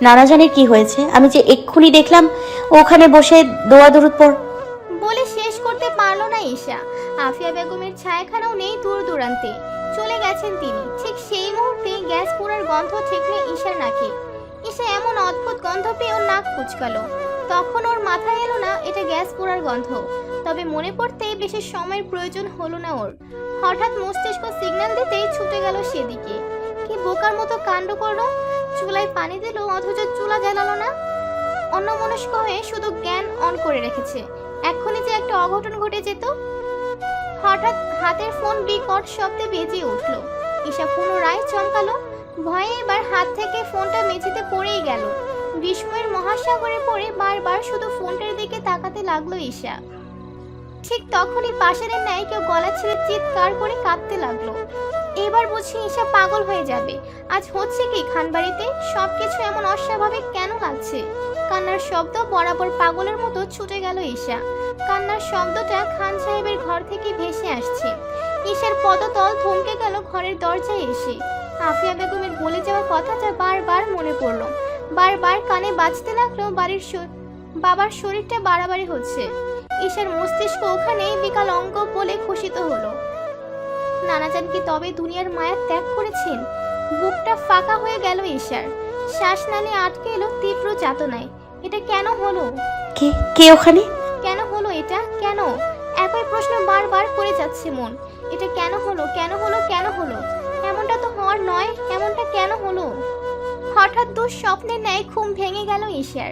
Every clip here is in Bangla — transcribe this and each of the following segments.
নানা জানের কি হয়েছে? আমি যে এক্ষুনি দেখলাম ওখানে বসে দোয়া দরুদ পড়। বলে শেষ করতে পারল না ঈশা। আফিয়া বেগমের ছায়াখানাও নেই দূর দূরান্তে, চলে গেছেন তিনি। ঠিক সেই মুহূর্তে গ্যাস পোড়ার গন্ধ ঠেকলে ঈশার নাকে। ঈশা এমন অদ্ভুত গন্ধ পেয়েও নাক কুচকালো। তখন ওর মাথায় এলো না এটা গ্যাস পোড়ার গন্ধ। তবে মনে পড়তে বেশি সময়ের প্রয়োজন হলো না ওর। হঠাৎ মস্তিষ্ক সিগন্যাল দিতেই ছুটে গেল সেদিকে। কি বোকার মতো কাণ্ড করলো! চুলায় পানি দিল অথচ চুলা জ্বালালো না। অন্যমনস্ক হয়ে শুধু জ্ঞান অন করে রেখেছে। এক্ষুনি যে একটা অঘটন ঘটে যেত। হঠাৎ হাতের ফোন বিকট শব্দে বেজে উঠল। ঈশা পুনরায় চমকালো। ভয়ে এবার হাত থেকে ফোনটা মেঝেতে পড়েই গেল। বিস্ময়ের মহাসাগরে পড়ে বারবার শুধু ফোনটার দিকে তাকাতে লাগলো ঈশা। ঠিক তখনই পাশের ন্যায় কেউ গলা ছেড়ে চিৎকার করে কাঁদতে লাগলো। এবার বুঝি ঈশা পাগল হয়ে যাবে। আজ হচ্ছে কি খানবাড়িতে? সবকিছু এমন অস্বাভাবিক কেন লাগছে? কান্নার শব্দ বরাবর পাগলের মতো ছুটে গেল ঈশা। কান্নার শব্দটা খান সাহেবের ঘর থেকে ভেসে আসছে। ঈশার পদতল থমকে গেল ঘরের দরজায় এসে। আফিয়া বেগমের বলে যাওয়া কথাটা বারবার মনে পড়ল। বারবার কানে বাজতে লাগলো বাবার শরীরটা বাড়াবাড়ি হচ্ছে। ঈশার মস্তিষ্ক ওখানে বিকাল অঙ্গ বলে ঘোষিত হলো। নানাজান কি তবে দুনিয়ার মায়া ত্যাগ করেছেন? বুকটা ফাঁকা হয়ে গেল ঈশার। শ্বাসনালী আটকে এলো তীব্র যাতনায়। এটা কেন হলো? কে কে ওখানে? কেন হলো এটা? কেন? একই প্রশ্ন বারবার করে যাচ্ছে মন। এটা কেন হলো? কেন হলো? কেন হলো? এমনটা তো হওয়ার নয়। এমনটা কেন হলো? হঠাৎ দুঃস্বপ্নের ন্যায় ঘুম ভেঙে গেল ঈশার।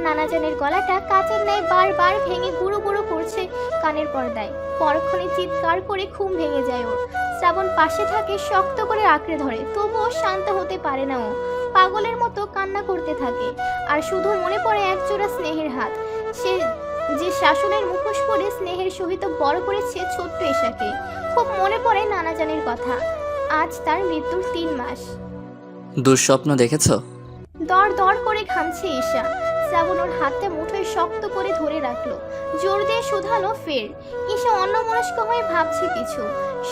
নানাজানের গলাটা কাচের ন্যায় বারবার ভেঙে গুঁড়ো গুঁড়ো করছে কানের পর্দায়। পরক্ষণে চিৎকার করে ঘুম ভেঙে যায় ওর। শ্রাবণ পাশে থাকে, শক্ত করে আঁকড়ে ধরে, তবুও শান্ত হতে পারে না ও। পাগলের মতো কান্না করতে থাকে। আর শুধু মনে পড়ে একজোড়া স্নেহের হাত। সে যে শাসনের মুখোশ পরে স্নেহের সহিত বড় করেছে ছোট্ট ঈশাকে। খুব মনে পড়ে নানাজানের কথা। আজ তার মৃত্যুর 3 মাস। দুঃস্বপ্ন দেখেছো? দর দর করে ঘামছে ঈশা। শ্রাবণ ওর হাতটা মুঠোয় শক্ত করে ধরে রাখলো। জোর দিয়ে শুধালো ফের। ঈশা অন্যমনস্ক হয়ে ভাবছে কিছু,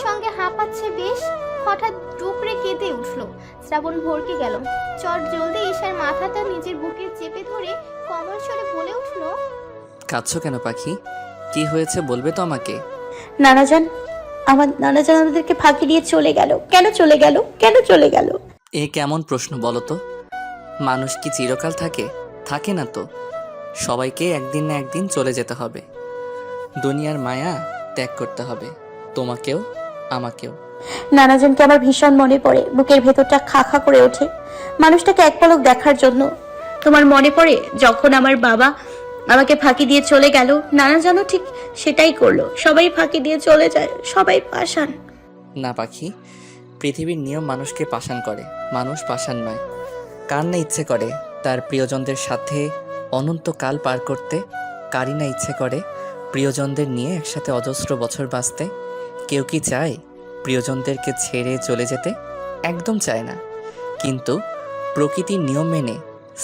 সঙ্গে হাঁপাচ্ছে বেশ। হঠাৎ ডুকরে কেঁদে উঠলো। শ্রাবণ ভরকে গেল। চট জলদি ঈশার মাথাটা নিজের বুকে চেপে ধরে কোমল স্বরে বলে উঠলো, কাঁদছো কেন পাখি? কি হয়েছে বলবে তো আমাকে? নানাজান নানাজান আমাদেরকে ফাঁকি দিয়ে চলে গেল। কেন চলে গেল? কেন চলে গেল? এ কেমন প্রশ্ন বলো তো? মানুষ কি চিরকাল থাকে? থাকে না তো। সবাইকে একদিন না একদিন চলে যেতে হবে। দুনিয়ার মায়া ত্যাগ করতে হবে, তোমাকেও আমাকেও। নানাজানকে আমার ভীষণ মনে পড়ে। বুকের ভেতরটা খা খা করে ওঠে মানুষটাকে এক পলক দেখার জন্য। তোমার মনে পড়ে যখন আমার বাবা আমাকে ফাঁকি দিয়ে চলে গেল? নানাজানও ঠিক সেটাই করলো। সবাই ফাঁকি দিয়ে চলে যায়, সবাই পাষাণ। না পাখি, পৃথিবীর নিয়ম মানুষকে পাষাণ করে, মানুষ পাষাণ নয়। কার না ইচ্ছে করে তার প্রিয়জনদের সাথে অনন্তকাল পার করতে? কারই না ইচ্ছে করে প্রিয়জনদের নিয়ে একসাথে অজস্র বছর বাঁচতে? কেউ কি চায় প্রিয়জনদেরকে ছেড়ে চলে যেতে? একদম চায় না। কিন্তু প্রকৃতির নিয়ম মেনে,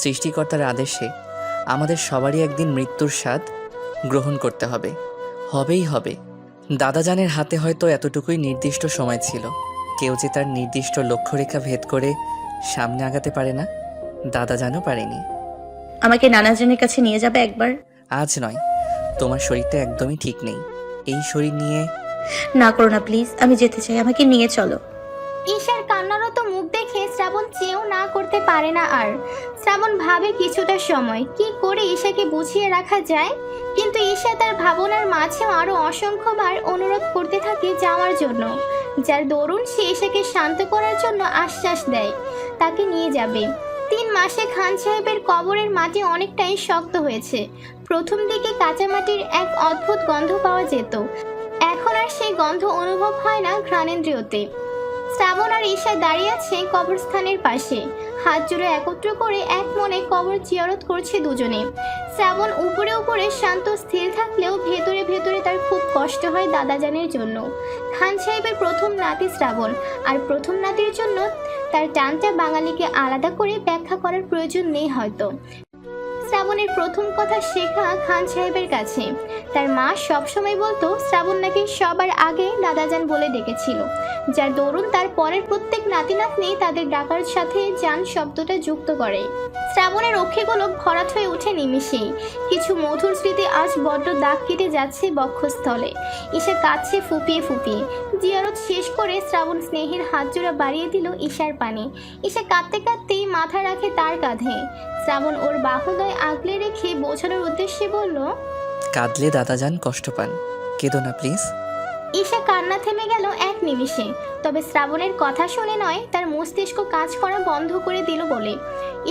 সৃষ্টিকর্তার আদেশে আমাদের সবারই একদিন মৃত্যুর স্বাদ গ্রহণ করতে হবে। হবেই হবে। দাদাজানের হাতে হয়তো এতটুকুই নির্দিষ্ট সময় ছিল। কেউ যে তার নির্দিষ্ট লক্ষ্যরেখা ভেদ করে সামনে আগাতে পারে না, দাদাজানও পারেনি। আমাকে নানাজানের কাছে নিয়ে যাবে একবার? আজ নয়, তোমার শরীরটা একদমই ঠিক নেই। এই শরীর নিয়ে না করো না প্লিজ, আমি যেতে চাই, আমাকে নিয়ে চলো। ঈশার কান্নারত মুখ দেখে শ্রাবণ চেয়েও না করতে পারে না আর। শ্রাবণ ভাবে কিছুটা সময় কি করে ঈশাকে বুঝিয়ে রাখা যায়। কিন্তু ঈশা তার ভাবনার মাঝেও আরো অসংখ্যবার অনুরোধ করতে থাকে যাওয়ার জন্য। যার দরুন সে ঈশাকে শান্ত করার জন্য আশ্বাস দেয় তাকে নিয়ে যাবে। 3 মাসে খান সাহেবের কবরের মাটি অনেকটাই শক্ত হয়েছে। প্রথম দিকে কাঁচা মাটির এক অদ্ভুত গন্ধ পাওয়া যেত। এখন আর সেই গন্ধ অনুভব হয় না ঘ্রাণেন্দ্রিয়তে। শ্রাবণ আর ঈশা দাঁড়িয়ে আছে কবরস্থানের পাশে। হাত জোড়ে একত্র করে এক মনে কবর জিয়ারত করছে দুজনে। শ্রাবণ উপরে উপরে শান্ত স্থির থাকলেও ভেতরে ভেতরে তার খুব কষ্ট হয় দাদাজানের জন্য। খান সাহেবের প্রথম নাতি শ্রাবণ, আর প্রথম নাতির জন্য তার টানটা বাঙালিকে আলাদা করে ব্যাখ্যা করার প্রয়োজন নেই হয়তো। শ্রাবণের প্রথম কথা শেখা খান সাহেবের কাছে। তার মা সবসময় বলতো শ্রাবণ নাকি সবার আগে দাদাজান বলে ডেকেছিল, যার দরুন তার পরের প্রত্যেক নাতি নাতনি তাদের ডাকার সাথে জান শব্দটা যুক্ত করে। শ্রাবণের অক্ষিগুলো ভরাট হয়ে ওঠে নিমিষেই। কিছু মধুর স্মৃতি আজ বড্ড দাগ কেটে যাচ্ছে বক্ষস্থলে। ঈশা কাঁদছে ফুপিয়ে ফুপিয়ে। জিয়ারত শেষ করে শ্রাবণ স্নেহের হাত জোড়া বাড়িয়ে দিল ঈশার পানে। ঈশা কাঁদতে কাঁদতেই মাথা রাখে তার কাঁধে। শ্রাবণ ওর বাহুদয় আগলে রেখে বোঝানোর উদ্দেশ্যে বলল, কাঁদলে দাদাজান কষ্ট পান, কেঁদো না প্লিজ। ঈশা কান্না থেমে গেল এক নিমিষে। তবে শ্রাবণের কথা শুনে নয়, তার মস্তিষ্ক কাজ করা বন্ধ করে দিল বলে।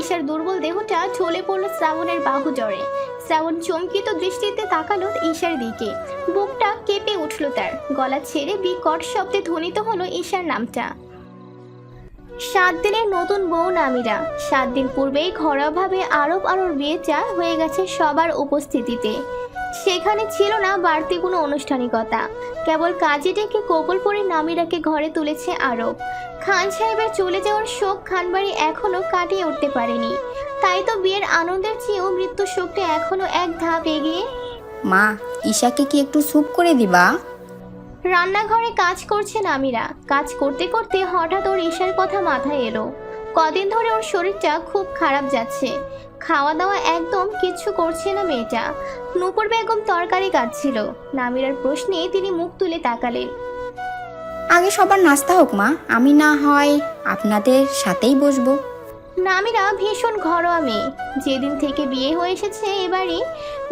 ঈশার দুর্বল দেহটা ঢলে পড়ল শ্রাবণের বাহু জড়ে। শ্রাবণ চমকিত দৃষ্টিতে তাকালো ঈশার দিকে। বুকটা কেঁপে উঠল তার। গলা ছেড়ে বিকট শব্দে ধ্বনিত হলো ঈশার নামটা। 7 দিনের নতুন বউ নামিরা। 7 দিন পূর্বেই ঘরোয়াভাবে আরব আরোর বিয়েটা হয়ে গেছে সবার উপস্থিতিতে। সেখানে ছিল না বাড়তি কোনো আনুষ্ঠানিকতা। কেবল কাজে ডেকে কবল পরে নামিরাকে ঘরে তুলেছে আরব। খান সাহেবের চলে যাওয়ার শোক খানবাড়ি এখনো কাটিয়ে উঠতে পারেনি। তাই তো বিয়ের আনন্দের চেয়েও মৃত্যু শোকটা এখনো এক ধাপ এগিয়ে। মা, ঈশাকে কি একটু স্যুপ করে দিবা? রান্নাঘরে কাজ করছে নামিরা। কাজ করতে করতে হঠাৎ ওর ঈশার কথা মাথায় এলো। কদিন ধরে ওর শরীরটা খুব খারাপ যাচ্ছে। খাওয়া দাওয়া একদম কিচ্ছু করছে না মেয়েটা। নূপুর বেগম তরকারি কাটছিল। নামিরার প্রশ্নে তিনি মুখ তুলে তাকালেন। আগে সবার নাস্তা হোক মা, আমি না হয় আপনাদের সাথেই বসবো। নামিরা ভীষণ ঘরোয়া মেয়ে। যেদিন থেকে বিয়ে হয়ে এসেছে এবারই,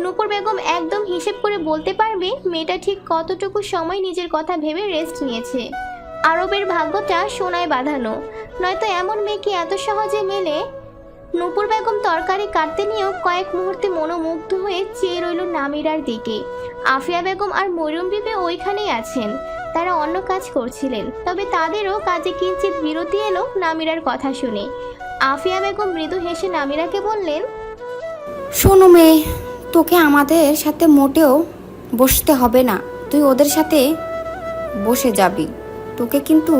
নূপুর বেগম একদম হিসেব করে বলতে পারবে মেয়েটা ঠিক কতটুকু সময় নিজের কথা ভেবে রেস্ট নিয়েছে। আরবের ভাগ্যটা সোনায় বাঁধানো, নয়তো এমন মেয়েকে এত সহজে মেলে। নূপুর বেগম তরকারি কাটতে নিয়েও কয়েক মুহূর্তে মনোমুগ্ধ হয়ে চেয়ে রইল নামিরার দিকে। আফিয়া বেগম আর মরিয়ম বিবি ওইখানেই আছেন। তারা অন্য কাজ করছিলেন, তবে তাদেরও কাজে কিঞ্চিত বিরতি এলো নামিরার কথা শুনে। আফিয়া বেগম মৃদু হেসে নামিরাকে বললেন, শোনো মেয়ে, তোকে আমাদের সাথে মোটেও বসতে হবে না, তুই ওদের সাথে বসে যাবি। তোকে কিন্তু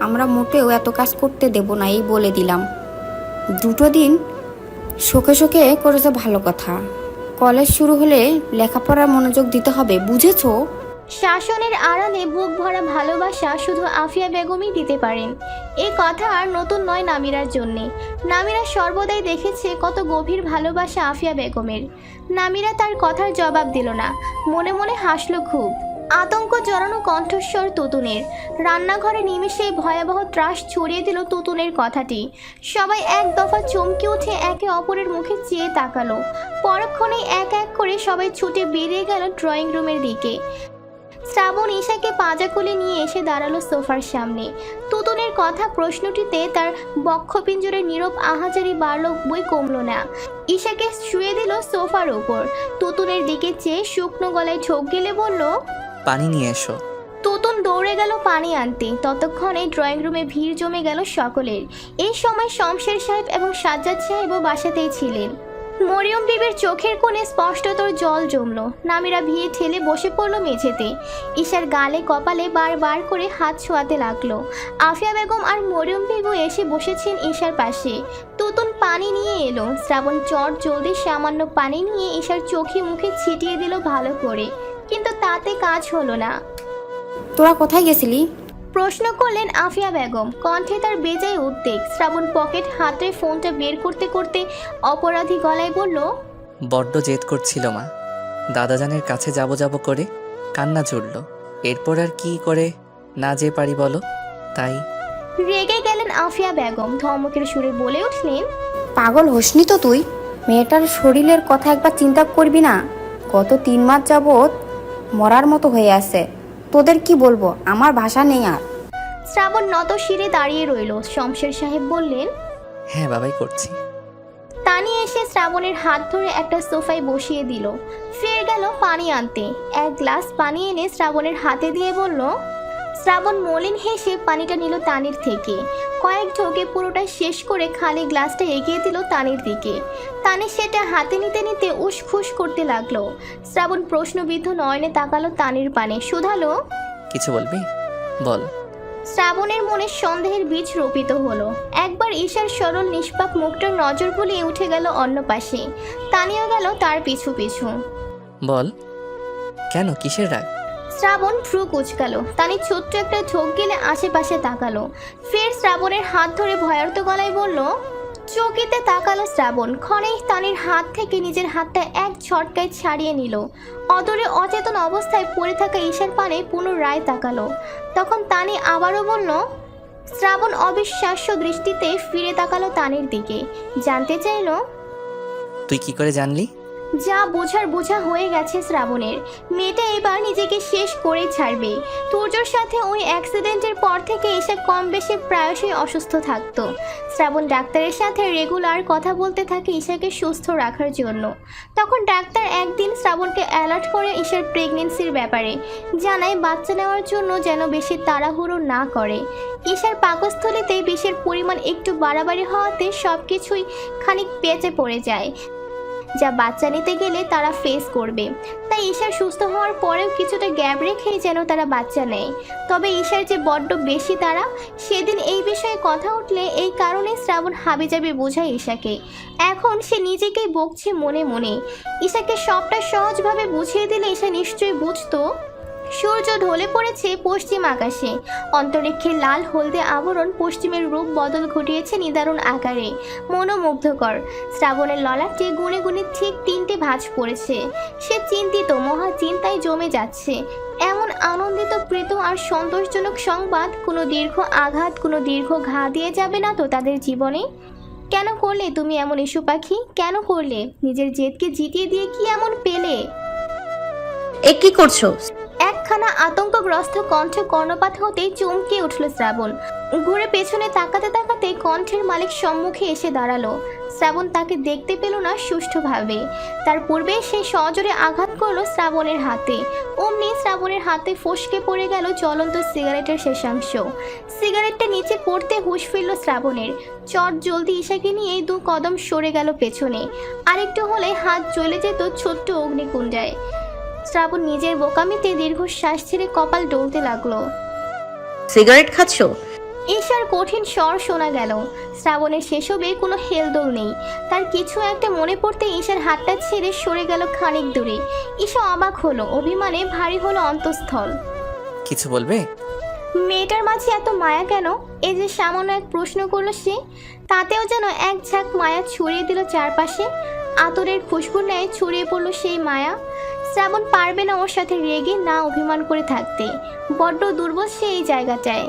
আমরা মোটেও এত কাজ করতে দেব না, এই বলে দিলাম। 2 দিন শোকে শোকে করেছে ভালো কথা, কলেজ শুরু হলে লেখাপড়ার মনোযোগ দিতে হবে, বুঝেছো? শাসনের আড়ালে বুক ভরা ভালোবাসা শুধু আফিয়া বেগমই দিতে পারেন। এ কথা আর নতুন নয় নামিরার জন্যে। নামিরা সর্বদাই দেখেছে কত গভীর ভালোবাসা আফিয়া বেগমের। নামিরা তার কথার জবাব দিল না, মনে মনে হাসলো খুব। আতঙ্ক জড়ানো কণ্ঠস্বর তুতুনের। রান্নাঘরে নিমেষেই ভয়াবহ ত্রাস ছড়িয়ে দিল তুতুনের কথাটি। সবাই এক দফা চমকে উঠে একে অপরের মুখে চেয়ে তাকালো। পরক্ষণেই এক এক করে সবাই ছুটে বেরিয়ে গেল ড্রয়িং রুমের দিকে। শ্রাবণ ঈশাকে পাঁজাকুলে নিয়ে এসে দাঁড়ালো সোফার সামনে। তুতুনের কথা প্রশ্নটিতে তার বক্ষপিঞ্জরের নীরব আহাজারি বাড়ল বই কমলো না। ঈশাকে শুয়ে দিল সোফার ওপর। তুতুনের দিকে চেয়ে শুকনো গলায় ঢোক গেলে বলল, পানি নিয়ে এসো। তুতুন দৌড়ে গেল পানি আনতে। ততক্ষণে ড্রয়িং রুমে ভিড় জমে গেল সকলের। এই সময় শমশের সাহেব এবং সাজ্জাদ সাহেবও বাসাতেই ছিলেন। মরিয়ম বিবির চোখের কোণে স্পষ্টতর জল জমল। নামিরা ভিড় ঠেলে বসে পড়ল মেঝেতে। ঈশার গালে কপালে বারবার করে হাত ছোঁয়াতে লাগলো। আফিয়া বেগম আর মরিয়ম বিবু এসে বসেছেন ঈশার পাশে। তুতুন পানি নিয়ে এলো। শ্রাবণ চট জলদি সামান্য পানি নিয়ে ঈশার চোখে মুখে ছিটিয়ে দিল ভালো করে, কিন্তু তাতে কাজ হলো না। তোরা কোথায় গেছিলি? প্রশ্ন করলেন আফিয়া বেগম। কণ্ঠে তার বেজায় উদ্বেগ। শ্রাবণ পকেট হাতে ফোনটা বের করতে করতে অপরাধী গলায় বলল, বড্ড জেদ করছিল মা, দাদাজানের কাছে যাব করে কান্না জুড়ল। এরপর আর কি করে না যে পারি বলো, তাই। রেগে গেলেন আফিয়া বেগম। ধমকের সুরে বলে উঠলেন, পাগল হোসনি তো তুই? মেয়েটার শরীরের কথা একবার চিন্তা করবি না? গত 3 মাস যাবৎ মরার মতো হয়ে আছে। তোদের কি বলবো, আমার ভাষা নেই আর। শ্রাবণ নত শিরে দাঁড়িয়ে রইল। শমশের সাহেব বললেন, হ্যাঁ বাবাই করছি। তানি এসে শ্রাবণের হাত ধরে একটা সোফায় বসিয়ে দিল। ফের গেল পানি আনতে। 1 গ্লাস পানি এনে শ্রাবণের হাতে দিয়ে বলল। শ্রাবণ মলিন হেসে পানিটা নিল তানির থেকে। কয়েক ঢোকে পুরোটা শেষ করে খালি গ্লাসটা এগিয়ে দিল তানির দিকে। তানি সেটা হাতে নিতে নিতে উসখুস করতে লাগলো। শ্রাবণ প্রশ্নবিদ্ধ নয়নে তাকালো তানির পানে, শুধালো, কিছু বলবি? বল। শ্রাবণের মনে সন্দেহের বীজ রোপিত হলো। একবার ঈশার সরল নিষ্পাপ মুখটার নজর বুলিয়ে উঠে গেল অন্য পাশে। তানিও গেল তার পিছু পিছু। বল, কেন, কিসের রাগ? শ্রাবণ ভ্রু কুচকাল। তানি ছোট্ট একটা ঝোঁক গেলে আশেপাশে তাকালো। ফের শ্রাবণের হাত ধরে ভয়ার্ত গলায় বলল। চকিতে তাকালো শ্রাবণ। ক্ষণেই তানির হাত থেকে নিজের হাতটা এক ঝটকায় ছাড়িয়ে নিল। অদূরে অচেতন অবস্থায় পড়ে থাকা ঈশার পানে পুনরায় তাকালো। তখন তানি আবারও বলল। শ্রাবণ অবিশ্বাস্য দৃষ্টিতে ফিরে তাকালো তানির দিকে। জানতে চাইল, তুই কি করে জানলি? যা বোঝার বোঝা হয়ে গেছে শ্রাবণের। মেয়েটা এবার নিজেকে শেষ করেই ছাড়বে। তুর্যর সাথে ওই অ্যাক্সিডেন্টের পর থেকে এসে কম বেশি প্রায়শই অসুস্থ থাকতো। শ্রাবণ ডাক্তারের সাথে রেগুলার কথা বলতে থাকে ঈশাকে সুস্থ রাখার জন্য। তখন ডাক্তার একদিন শ্রাবণকে অ্যালার্ট করে ঈশার প্রেগনেন্সির ব্যাপারে জানায় বাচ্চা নেওয়ার জন্য যেন বেশি তাড়াহুড়ো না করে। ঈশার পাকস্থলীতে বিষের পরিমাণ একটু বাড়াবাড়ি হওয়াতে সব কিছুই খানিক পেঁচে পড়ে যায়, যা বাচ্চা নিতে গেলে তারা ফেস করবে। তাই ঈশার সুস্থ হওয়ার পরেও কিছুটা গ্যাপ রেখেই যেন তারা বাচ্চা নেয়। তবে ঈশার যে বড্ড বেশি তারা, সেদিন এই বিষয়ে কথা উঠলে এই কারণে শ্রাবণ হাবিজাবি বোঝায় ঈশাকে। এখন সে নিজেকেই বকছে মনে মনে। ঈশাকে সবটা সহজভাবে বুঝিয়ে দিলে ঈশা নিশ্চয়ই বুঝতো। সূর্য ঢলে পড়েছে পশ্চিম আকাশে। অন্তরিক্ষের লাল হলদে আবরণ পশ্চিমের রূপ বদল ঘটিয়েছে নিদারুণ আকারে, মনোমুগ্ধকর। শ্রাবণের ললাটে গুনে গুনে ঠিক 3টে ভাঁজ পড়েছে। সে চিন্তিত, মহা চিন্তায় জমে যাচ্ছে। এমন আনন্দিত, প্রীত আর সন্তোষজনক সংবাদ কোনো দীর্ঘ আঘাত, কোনো দীর্ঘ ঘা দিয়ে যাবে না তো তাদের জীবনে? কেন করলে তুমি এমন ইস্যু পাখি? কেন করলে? নিজের জেদকে জিতিয়ে দিয়ে কি এমন পেলে? এ কি করছো? একখানা আতঙ্কগ্রস্ত কণ্ঠ কর্ণপাত হতেই চমকে উঠল শ্রাবণ। ঘুরে পেছনে তাকাতে তাকাতে কণ্ঠের মালিক সম্মুখে এসে দাঁড়ালো। শ্রাবণ তাকে দেখতে পেল না সুষ্ঠুভাবে। তার পূর্বে সে সজোরে আঘাত করলো শ্রাবণের হাতে। অমনি শ্রাবণের হাতে ফসকে পড়ে গেল জ্বলন্ত সিগারেটের শেষাংশ। সিগারেটটা নিচে পড়তে হুঁশ ফিরল শ্রাবণের। চট জলদি ঈশাকে নিয়ে 2 কদম সরে গেল পেছনে। আরেকটু হলে হাত জ্বলে যেত ছোট্ট অগ্নিকুণ্ডায়। শ্রাবণ নিজের বোকামিতে দীর্ঘশ্বাস ছেড়ে কপাল ডলতে লাগলো। সিগারেট খাচ্ছো? ঈশার কঠিন স্বর শোনা গেল। শ্রাবণের সেসবে কোনো হেলদোল নেই। তার কিছু একটা মনে পড়তে ঈশার হাতটা ছেড়ে সরে গেল খানিক দূরে। ঈশা অবাক হলো, অভিমানে ভারী হলো অন্তঃস্থল। কিছু বলবে? মেয়েটার মাঝে এত মায়া কেন? এই যে সামান্য এক প্রশ্ন করলো সে, তাতেও যেন এক ঝাঁক মায়া ছড়িয়ে দিল চারপাশে। আতরের খুশবুর ন্যায় ছড়িয়ে পড়লো সেই মায়া। শ্রাবণ পারবে না ওর সাথে রেগে না অভিমান করে থাকতে। বড্ড দুর্বল সে এই জায়গাটায়।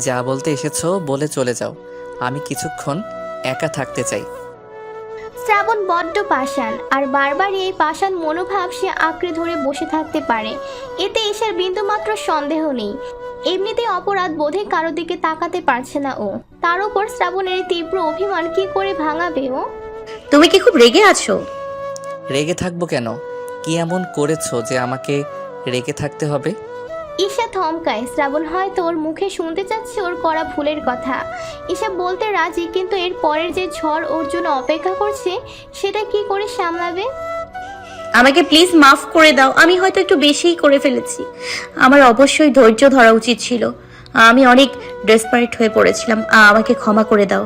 যা বলতে এসেছো বলে চলে যাও, আমি কিছুক্ষণ একা থাকতে চাই। শ্রাবণ বড্ড পাষাণ, আর বারবারই এই পাষাণ মনোভাব সে আঁকড়ে ধরে বসে থাকতে পারে। এতে ঈশার বিন্দুমাত্র সন্দেহ নেই। এমনিতেই অপরাধ বোধে কারো দিকে তাকাতে পারছে না ও। তার উপর শ্রাবণের এই তীব্র অভিমান কি করে ভাঙাবে ও? তুমি কি খুব রেগে আছো? রেগে থাকবো কেন? কি এমন করেছো যে আমাকে রেগে থাকতে হবে? ঈশা থমকায়। শ্রাবণ হয়তো ওর মুখে শুনতে চাচ্ছে ওর করা ভুলের কথা। ঈশা বলতে রাজি, কিন্তু এর পরের যে ঝড় ওর জন্য অপেক্ষা করছে সেটা কি করে সামলাবে? আমাকে প্লিজ মাফ করে দাও। আমি হয়তো একটু বেশিই করে ফেলেছি। আমার অবশ্যই ধৈর্য ধরা উচিত ছিল। আমি অনেক ডেসপারেট হয়ে পড়েছিলাম। আমাকে ক্ষমা করে দাও।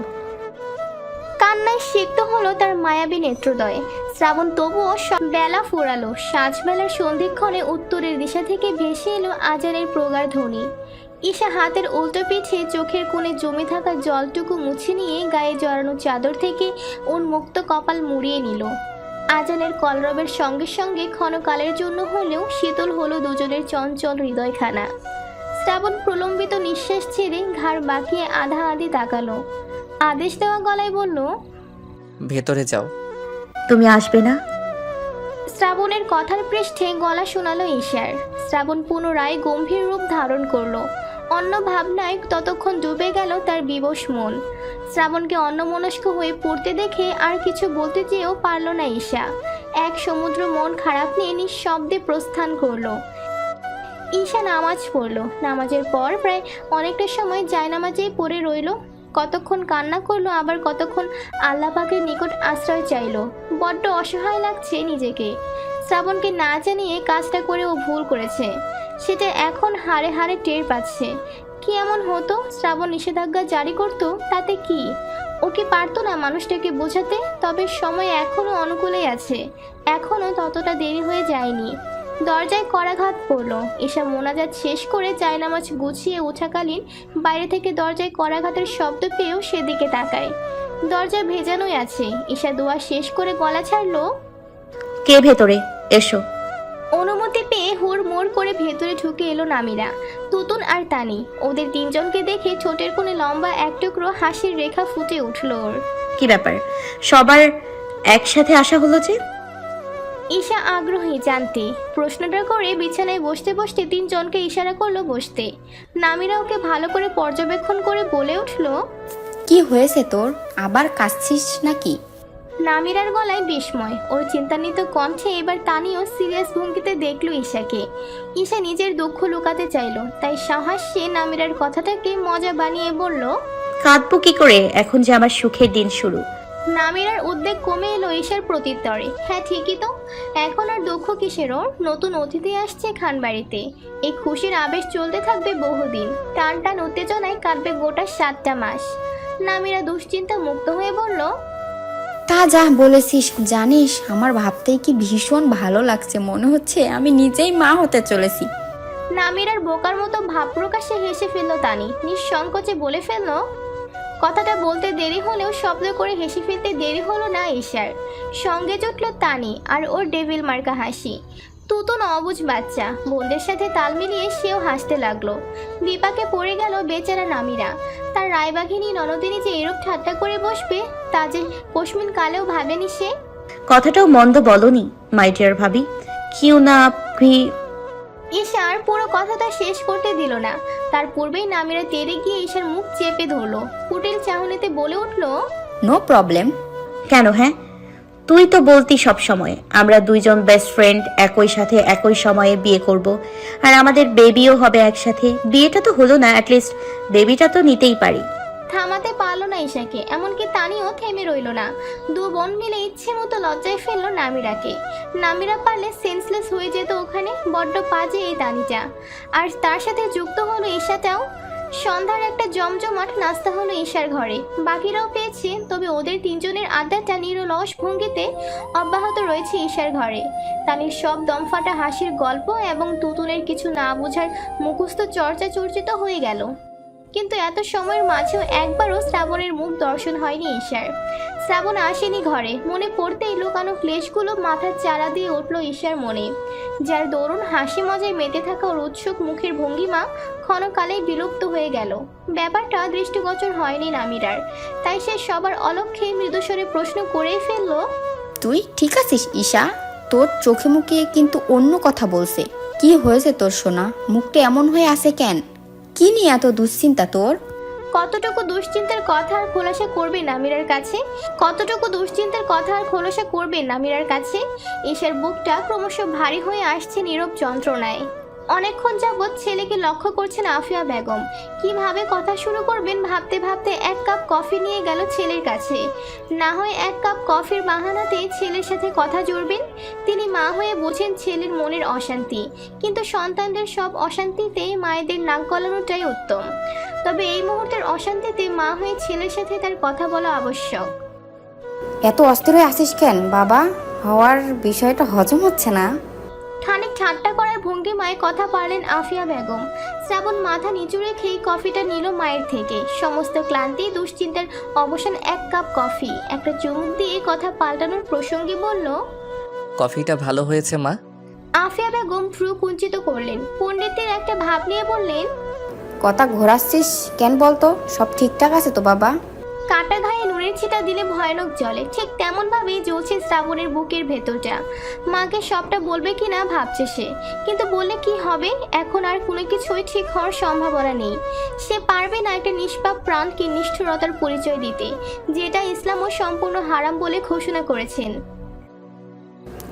কান্নায় সিক্ত হলো তার মায়াবী নেত্রদয়। শ্রাবণ তবুও বেলা ফুরালো। সাঁঝবেলার সন্ধিক্ষণে উত্তরের দিশা থেকে ভেসে এলো আজানের প্রগাঢ় ধ্বনি। ঈশা হাতের উল্টো পিঠে চোখের কোণে জমে থাকা জলটুকু মুছে নিয়ে গায়ে জড়ানো চাদর থেকে উন্মুক্ত কপাল মুড়িয়ে নিল। আজানের কলরবের সঙ্গে সঙ্গে ক্ষণকালের জন্য হলেও শীতল হলো দুজনের চঞ্চল হৃদয়খানা। শ্রাবণ প্রলম্বিত নিঃশ্বাস ছেড়ে ঘাড় বাঁকিয়ে আধা আধি তাকালো। আদেশ দেওয়া গলায় বলল, ভেতরে যাও। তুমি আসবে না? শ্রাবণের কথার পৃষ্ঠে গলা শোনালো ঈশার। শ্রাবণ পুনরায় গম্ভীর রূপ ধারণ করলো। অন্য ভাবনায় ততক্ষণ ডুবে গেল তার বিবশ মন। শ্রাবণকে অন্যমনস্ক হয়ে পড়তে দেখে আর কিছু বলতে চেয়েও পারল না ঈশা। এক সমুদ্র মন খারাপ নিয়ে নিঃশব্দে প্রস্থান করলো। ঈশা নামাজ পড়ল। নামাজের পর প্রায় অনেকটা সময় জায়নামাজেই পড়ে রইল। কতক্ষণ কান্না করলো, আবার কতক্ষণ আল্লাহ পাকের নিকট আশ্রয় চাইলো। বড্ড অসহায় লাগছে নিজেকে। শ্রাবণকে না জানিয়ে কাজটা করে ও ভুল করেছে, সেটা এখন হাড়ে হাড়ে টের পাচ্ছে। কি এমন হতো শ্রাবণ নিষেধাজ্ঞা জারি করত, তাতে কি? ও কি পারতো না মানুষটাকে বোঝাতে? তবে সময় এখনো অনুকূলেই আছে, এখনো ততটা দেরি হয়ে যায়নি। দরজায় করাঘাত পড়লো। ঈশা মোনাজাত শেষ করে জায়নামাজ গুছিয়ে ওঠাকালীন বাইরে থেকে দরজায় করাঘাতের শব্দ পেয়েও সেদিকে তাকায়। দরজা ভেজানোই আছে। ঈশা দোয়া শেষ করে গলা ছাড়লো, কে ভেতরে? এসো। অনুমতি পেয়ে হুড়মুড় করে ভেতরে ঢুকে এলো নামিরা, তুতুন আর তানি। ওদের তিনজনকে দেখে ঠোঁটের কোণে লম্বা এক টুকরো হাসির রেখা ফুটে উঠলো ওর। কি ব্যাপার, সবার একসাথে আসা হলো যে? ঈশা আগ্রহী জানতে। প্রশ্নটা করে বিছানায় বসতে বসতে তিনজনকে ইশারা করলো বসতে। নামিরা ওকে ভালো করে পর্যবেক্ষণ করে বলে উঠলো, কি হয়েছে তোর? আবার কাঁদছিস নাকি? নামিরার গলায় বিস্ময়। ওর চিন্তান্বিত কণ্ঠে এবার তানিও সিরিয়াস ভঙ্গিতে দেখলো ঈশাকে। ঈশা নিজের দুঃখ লুকাতে চাইলো, তাই সাহসে নামিরার কথাটাকে মজা বানিয়ে বলল, কাঁদবো কি করে, এখন যে আমার সুখের দিন শুরু। নামিরার উদ্বেগ কমে এলো ঈশার প্রত্যুত্তরে। হ্যাঁ ঠিকই তো, এখন আর দুঃখ কিসের ওর? নতুন অতিথি আসছে খানবাড়িতে। এই খুশির আবেশ চলতে থাকবে বহুদিন। টান টান উত্তেজনায় কাটবে গোটা 7টা মাস। নামিরা দুশ্চিন্তা মুক্ত হয়ে বলল, তা যা বলেছিস। জানিস, আমার ভাবতেই কি ভীষণ ভালো লাগছে, মনে হচ্ছে আমি নিজেই মা হতে চলেছি। নামিরার বোকার মতো ভাব প্রকাশে হেসে ফেলল তানি। নিঃসংকোচে বলে ফেলল, কথাটা বলতে দেরি হলেও শব্দ করে হেসে ফেলতে দেরি হলো না ঈশার। সঙ্গে জুটল তানি আর ওর ডেভিল মার্কা হাসি। তুতুন অবুঝ বাচ্চা, বোনদের সাথে তাল মিলিয়ে সেও হাসতে লাগলো। বিপাকে পড়ে গেল বেচারা নামিরা। তার রায়বাঘিনী ননদিনী যে এরূপ ঠাট্টা করে বসবে তা যে কস্মিন কালেও ভাবেনি সে। কথাটাও মন্দ বলনি মাই ডিয়ার ভাবি। কিউ না ঈশার পুরো কথাটা শেষ করতে দিল না। তার পূর্বেই নামিরা তেড়ে গিয়ে ঈশার মুখ চেপে ধরলো। কুটিল চাহনিতে বলে উঠল, নো প্রবলেম। কেন? হ্যাঁ, তুই তো বলতি সব সময় আমরা দুইজন বেস্ট ফ্রেন্ড একই সাথে একই সময়ে বিয়ে করব, আর আমাদের বেবিও হবে একসাথে। বিয়েটা তো হলো না, অ্যাটলিস্ট বেবিটা তো নিতেই পারি। থামাতে পারলো না ঈশাকে, এমনকি তানিও থেমে রইল না। দু বোন মিলে ইচ্ছে মতো লজ্জায় ফেললো নামিরাকে। নামিরা পারলে সেন্সলেস হয়ে যেত ওখানে। বড্ড বাজে এই তানিটা। আর তার সাথে যুক্ত হলো ঈশাটাও। সন্ধ্যার একটা জমজমাট নাস্তা হলো ঈশার ঘরে। বাকিরাও পেয়েছে, তবে ওদের তিনজনের আড্ডাটা নিরলস ভঙ্গিতে অব্যাহত রয়েছে ঈশার ঘরে। তানির সব দমফাটা হাসির গল্প এবং তুতুনের কিছু না বোঝার মুখস্থ চর্চা চর্চিত হয়ে গেল। কিন্তু এত সময়ের মাঝেও একবারও শ্রাবণের মুখ দর্শন হয়নি ঈশার। শ্রাবণ আসেনি ঘরে। মনে পড়তেই লুকানো ক্লেশগুলো মাথার চারা দিয়ে উঠল ঈশার মনে। যার দরুন হাসি মজায় মেতে থাকা ওর উৎসুক মুখের ভঙ্গিমা ক্ষণকালেই বিলুপ্ত হয়ে গেল। ব্যাপারটা দৃষ্টিগোচর হয়নি নামিরার, তাই সে সবার অলক্ষ্যে মৃদুস্বরে প্রশ্ন করেই ফেলল, তুই ঠিক আছিস ঈশা? তোর চোখে মুখে কিন্তু অন্য কথা বলছে। কি হয়েছে তোর সোনা? মুখটা এমন হয়ে আছে কেন? কি নিয়ে এত দুশ্চিন্তা তোর? কতটুকু দুশ্চিন্তার কথা আর খোলাসা করবে নামিরার কাছে? কতটুকু দুশ্চিন্তার কথা আর খোলাসা করবে নামিরার কাছে? ঈশার বুকটা ক্রমশ ভারী হয়ে আসছে নীরব যন্ত্রণায়। অনেকক্ষণ যাবৎ ছেলেকে লক্ষ্য করছেন আফিয়া বেগম। কিভাবে কথা শুরু করবেন ভাবতে ভাবতে এক কাপ কফি নিয়ে গেল ছেলের কাছে। না হয় এক কাপ কফির বাহানাতে ছেলের সাথে কথা জুড়বেন। তিনি মা হয়ে বোঝেন ছেলের মনের অশান্তি, কিন্তু সন্তানদের সব অশান্তিতে মায়েদের নাক গলানোটাই উত্তম। তবে এই মুহূর্তের অশান্তিতে মা হয়ে ছেলের সাথে তার কথা বলা আবশ্যক। এত অস্থির হয়ে আসিস কেন বাবা? হওয়ার বিষয়টা হজম হচ্ছে না। খানিক ঠাট্টা করার ভঙ্গিমায় কথা পারলেন আফিয়া বেগম। শ্রাবণ মাথা নিচু রেখেই কফিটা নিল মায়ের থেকে। সমস্ত ক্লান্তি দুশ্চিন্তার অবসান এক কাপ কফি। একটা চুমুক দিয়ে কথা পাল্টানোর প্রসঙ্গে বলল, কফিটা ভালো হয়েছে মা। আফিয়া বেগম ভ্রু কুঞ্চিত করলেন। পণ্ডিতের একটা ভাব নিয়ে বললেন, কথা ঘোরাচ্ছিস কেন বলতো? সব ঠিকঠাক আছে তো বাবা? কাটা ঘায়ে নুনের ছিটা দিলে ভয়ানক জলে, ঠিক তেমন ভাবেই জ্বলছে শ্রাবণের বুকের ভেতরটা। মাকে সবটা বলবে কিনা ভাবছে সে, কিন্তু বললে কি হবে? এখন আর কোনো কিছুই ঠিক হওয়ার সম্ভাবনা নেই। সে পারবে না একটা নিষ্পাপ প্রাণকে নিষ্ঠুরতার পরিচয় দিতে, যেটা ইসলামও সম্পূর্ণ হারাম বলে ঘোষণা করেছেন।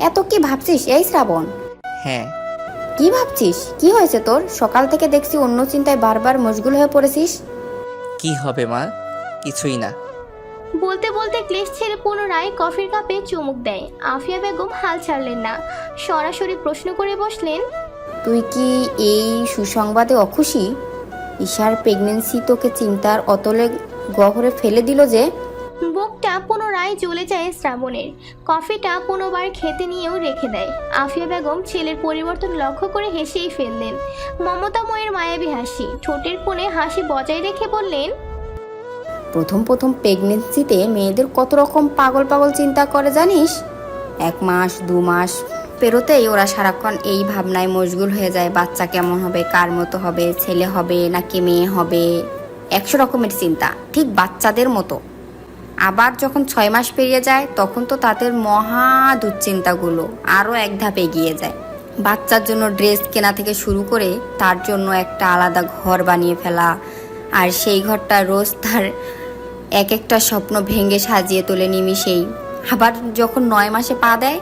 এত কি ভাবছিস এই শ্রাবণ? হ্যাঁ। কি ভাবছিস? কি হয়েছে তোর? সকাল থেকে দেখছি অন্য চিন্তায় বারবার মশগুল হয়ে পড়েছিস। কি হবে মা? কিছুই না। বলতে বলতে ক্লেশ ছেড়ে পুনরায় কফির কাপে চুমুক দেয়। আফিয়া বেগম হাল ছাড়লেন না, সরাসরি প্রশ্ন করে বসলেন, তুই কি এই সুসংবাদে অখুশি? ঈশার প্রেগনেন্সি তোকে চিন্তার অতলে গহরে ফেলে দিল যে? বুকটা পুনরায় চলে যায় শ্রাবণের। কফিটা পুনর্বার খেতে নিয়েও রেখে দেয়। আফিয়া বেগম ছেলের পরিবর্তন লক্ষ্য করে হেসেই ফেললেন। মমতাময়ের মায়াবী হাসি, ঠোঁটের কোণে হাসি বজায় রেখে বললেন, প্রথম প্রথম প্রেগনেন্সিতে মেয়েদের কত রকম পাগল পাগল চিন্তা করে জানিস? 1 মাস 2 মাস পেরোতেই ওরা সারাক্ষণ এই ভাবনায় মশগুল হয়ে যায়, বাচ্চা কেমন হবে, কার মতো হবে, ছেলে হবে নাকি মেয়ে হবে, 100 রকমের চিন্তা, ঠিক বাচ্চাদের মতো। আবার যখন 6 মাস পেরিয়ে যায় তখন তো তাদের মহা দুশ্চিন্তাগুলো আরও এক ধাপ এগিয়ে যায়। বাচ্চার জন্য ড্রেস কেনা থেকে শুরু করে তার জন্য একটা আলাদা ঘর বানিয়ে ফেলা, আর সেই ঘরটা রোজ তার এক একটা স্বপ্ন ভেঙে সাজিয়ে তোলে নিমিষেই। আবার যখন 9 মাসে পা দেয়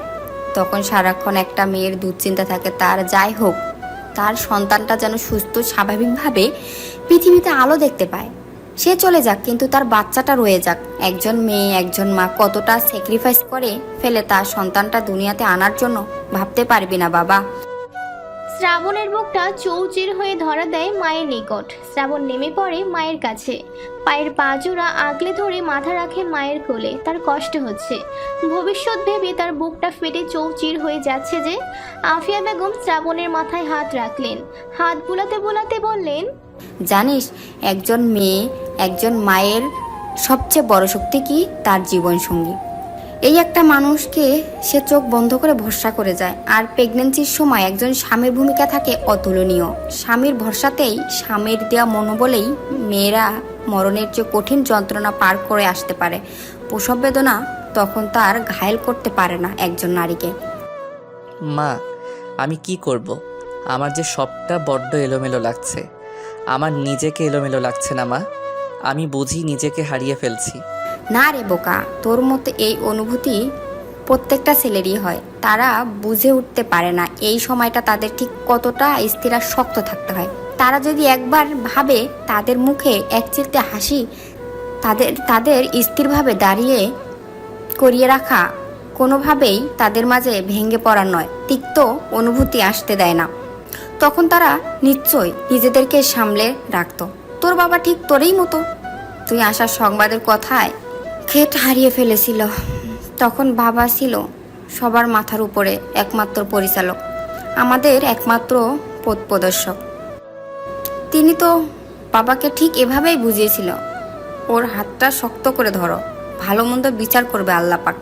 তখন সারাক্ষণ একটা মেয়ের দুশ্চিন্তা থাকে, তার যাই হোক তার সন্তানটা যেন সুস্থ স্বাভাবিকভাবে পৃথিবীতে আলো দেখতে পায়। সে চলে যাক কিন্তু তার বাচ্চাটা রয়ে যাক। একজন মেয়ে একজন মা কতটা স্যাক্রিফাইস করে ফেলে তার সন্তানটা দুনিয়াতে আনার জন্য, ভাবতে পারবি না বাবা। শ্রাবণের বুকটা চৌচির হয়ে ধরা দেয় মায়ের নিকট। শ্রাবণ নেমে পড়ে মায়ের কাছে, পায়ের পা জোড়া আগলে ধরে মাথা রাখে মায়ের কোলে। তার কষ্ট হচ্ছে, ভবিষ্যৎ ভেবে তার বুকটা ফেটে চৌচির হয়ে যাচ্ছে যে। আফিয়া বেগম শ্রাবণের মাথায় হাত রাখলেন, হাত বুলাতে বুলাতে বললেন, জানিস একজন মেয়ে একজন মায়ের সবচেয়ে বড় শক্তি কি? তার জীবন সঙ্গী। এই একটা মানুষকে সে চোখ বন্ধ করে ভরসা করে যায়। আর প্রেগনেন্সির সময় একজন স্বামীর ভূমিকা থাকে অতুলনীয়। স্বামীর ভরসাতেই, স্বামীর দেওয়া মনোবলেই মেয়েরা মরণের চেয়ে কঠিন যন্ত্রণা পার করে আসতে পারে। প্রসব বেদনা তখন তার ঘায়েল করতে পারে না একজন নারীকে। মা, আমি কি করব? আমার যে সবটা বড্ড এলোমেলো লাগছে। আমার নিজেকে এলোমেলো লাগছে না মা, আমি বুঝি নিজেকে হারিয়ে ফেলছি। না রে বোকা, তোর মতো এই অনুভূতি প্রত্যেকটা ছেলেরই হয়। তারা বুঝে উঠতে পারে না এই সময়টা তাদের ঠিক কতটা স্থির আর শক্ত থাকতে হয়। তারা যদি একবার ভাবে তাদের মুখে এক চিলতে হাসি তাদের স্থিরভাবে দাঁড়িয়ে করিয়ে রাখা কোনোভাবেই তাদের মাঝে ভেঙে পড়ার নয়, তিক্ত অনুভূতি আসতে দেয় না, তখন তারা নিশ্চয়ই নিজেদেরকে সামলে রাখতো। তোর বাবা ঠিক তোরই মতো, তুই আসার সংবাদের কথায় ক্ষেত হারিয়ে ফেলেছিল। তখন বাবা ছিল সবার মাথার উপরে একমাত্র পরিচালক, আমাদের একমাত্র পথ প্রদর্শক। তিনি তো বাবাকে ঠিক এভাবেই বুঝিয়েছিল, ওর হাতটা শক্ত করে ধরো, ভালো মন্দ বিচার করবে আল্লাহ পাক,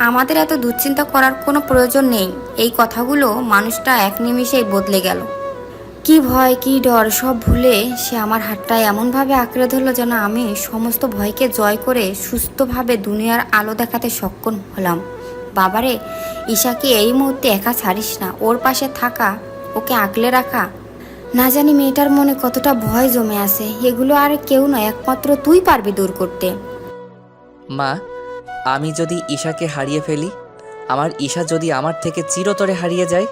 আমাদের এত দুশ্চিন্তা করার কোনো প্রয়োজন নেই। এই কথাগুলো মানুষটা এক নিমিষেই বদলে গেল। কি ভয় কি ডর সব ভুলে সে আমার হাতটা এমনভাবে আঁকড়ে ধরলো যেন আমি সমস্ত ভয়কে জয় করে সুস্থভাবে দুনিয়ার আলো দেখাতে সক্ষম হলাম। বাবারে, ঈশাকে এই মুহূর্তে একা ছাড়িস না, ওর পাশে থাকা, ওকে আগলে রাখা। না জানি মেয়েটার মনে কতটা ভয় জমে আছে, এগুলো আর কেউ নয়, একমাত্র তুই পারবি দূর করতে। মা, আমি যদি ঈশাকে হারিয়ে ফেলি, আমার ঈশা যদি আমার থেকে চিরতরে হারিয়ে যায়?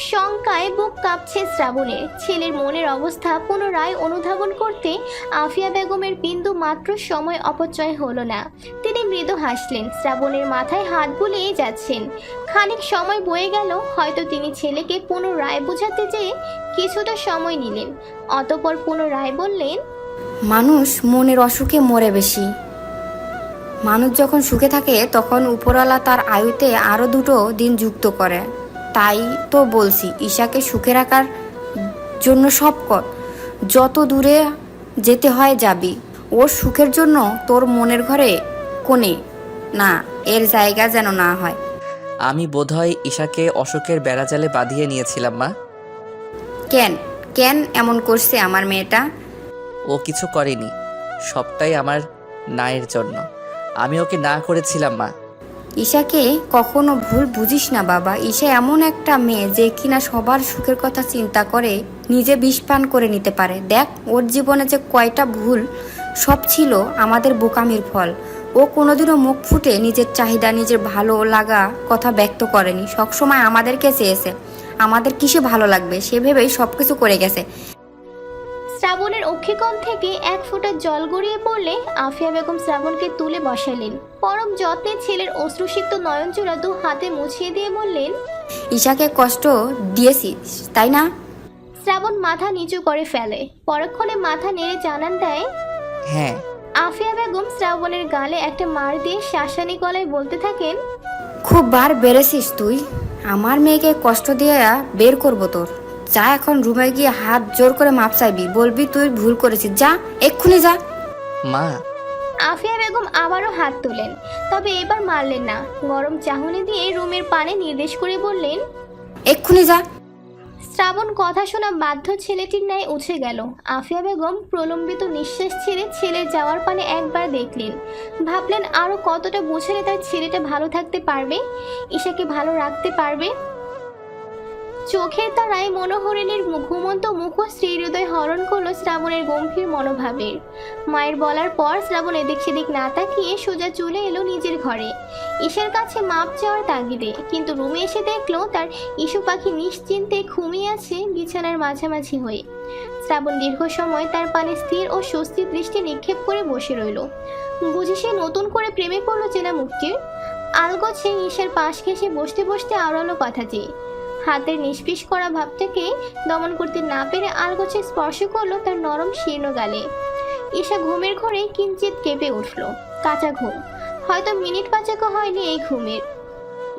শঙ্কায় বুক কাঁপছে শ্রাবণের। ছেলের মনের অবস্থা পুনরায় অনুধাবন করতে আফিয়া বেগমের বিন্দু মাত্র সময় অপচয় হলো না। তিনি মৃদু হাসলেন, শ্রাবণের মাথায় হাত বুলিয়ে যাচ্ছেন। খানিক সময় বয়ে গেল, হয়তো তিনি ছেলেকে পুনরায় বোঝাতে যেয়ে কিছুটা সময় নিলেন। অতঃপর পুনরায় বললেন, মানুষ মনের অসুখে মরে বেশি। মানুষ যখন সুখে থাকে তখন উপরওয়ালা তার আয়ুতে আরও 2 দিন যুক্ত করে। তাই তো বলছি, ঈশাকে সুখে রাখার জন্য সব কর, যত দূরে যেতে হয় যাবি। ওর সুখের জন্য তোর মনের ঘরে কোণে না এর জায়গা যেন না হয়। আমি বোধহয় ঈশাকে অশোকের বেড়াজালে বাঁধিয়ে নিয়েছিলাম মা। কেন কেন এমন করছে আমার মেয়েটা? ও কিছু করেনি, সবটাই আমার নায়ের জন্য। আমি ওকে না করেছিলাম মা। ঈশাকে কখনো ভুল বুঝিস না বাবা। ঈশা এমন একটা মেয়ে যে কিনা সবার সুখের কথা চিন্তা করে নিজে বিষ পান করে নিতে পারে। দেখ ওর জীবনে যে কয়টা ভুল, সব ছিল আমাদের বোকামির ফল। ও কোনোদিনও মুখ ফুটে নিজের চাহিদা, নিজের ভালো লাগা কথা ব্যক্ত করেনি। সবসময় আমাদেরকে চেয়েছে, আমাদের কিসে ভালো লাগবে সে ভেবেই সবকিছু করে গেছে। শ্রাবণের অক্ষিকোণ থেকে 1 ফোঁটা জল গড়িয়ে পড়লে আফিয়া বেগম শ্রাবণকে তুলে বসালেন। পরম যত্নে ছেলের অশ্রুসিক্ত নয়নজোড়া 2 হাতে মুছিয়ে দিয়ে বললেন, ঈশাকে কষ্ট দিয়েছিস তাই না? শ্রাবণ মাথা নিচু করে ফেলে। পরক্ষণে মাথা নেড়ে জানান দেয়। হ্যাঁ। আফিয়া বেগম শ্রাবণের গালে একটা মার দিয়ে শাসানি গলায় বলতে থাকেন, খুব বার বেড়েছিস তুই। আমার মেয়েকে কষ্ট দিয়ে বের করবো তোর। যা এখন রুমে গিয়ে হাত জোর করে মাপ চাইবি, বলবি তুই ভুল করেছিস। যা, এক্ষুনি যা। মা। আফিয়া বেগম আবারও হাত তোলেন, তবে এবার মারলেন না। গরম চাহনি দিয়ে রুমের পানে নির্দেশ করে বললেন, এক্ষুনি যা। শ্রাবণ কথা শোনা বাধ্য ছেলেটির ন্যায় উঠে গেল। আফিয়া বেগম প্রলম্বিত নিঃশ্বাস ছেড়ে ছেলের যাওয়ার পানে একবার দেখলেন। ভাবলেন আরও কতটা বোঝালে তার ছেলেটা ভালো থাকতে পারবে, ঈশাকে ভালো রাখতে পারবে। চোখের তারায় মনোহরিণীর ঘুমন্ত মুখশ্রী হৃদয় হরণ করলো শ্রাবণের গম্ভীর মনোভাবের। মায়ের বলার পর শ্রাবণ এদিক সেদিক না তাকিয়ে সোজা চলে এলো নিজের ঘরে, ঈশার কাছে মাপ চাওয়ার তাগিদে। কিন্তু রুমে এসে দেখলো তার ইস্যু পাখি নিশ্চিন্তে ঘুমিয়ে আছে বিছানার মাঝামাঝি হয়ে। শ্রাবণ দীর্ঘ সময় তার পানে স্থির ও স্বস্তির দৃষ্টি নিক্ষেপ করে বসে রইল। বুঝি সে নতুন করে প্রেমে পড়লো চেনা মুক্তির। আলগোছে ঈশার পাশ ঘেঁষে বসতে বসতে আওড়ালো কথা চেয়ে। হাতের নিষ্পিস করা ভাবটাকে দমন করতে না পেরে আলগোছে স্পর্শ করলো তার নরম শীর্ণ গালে। ঈশা ঘুমের ঘরে কিঞ্চিত কেঁপে উঠল। কাঁচা ঘুম, হয়তো মিনিট পাঁচেকও হয়নি এই ঘুমের।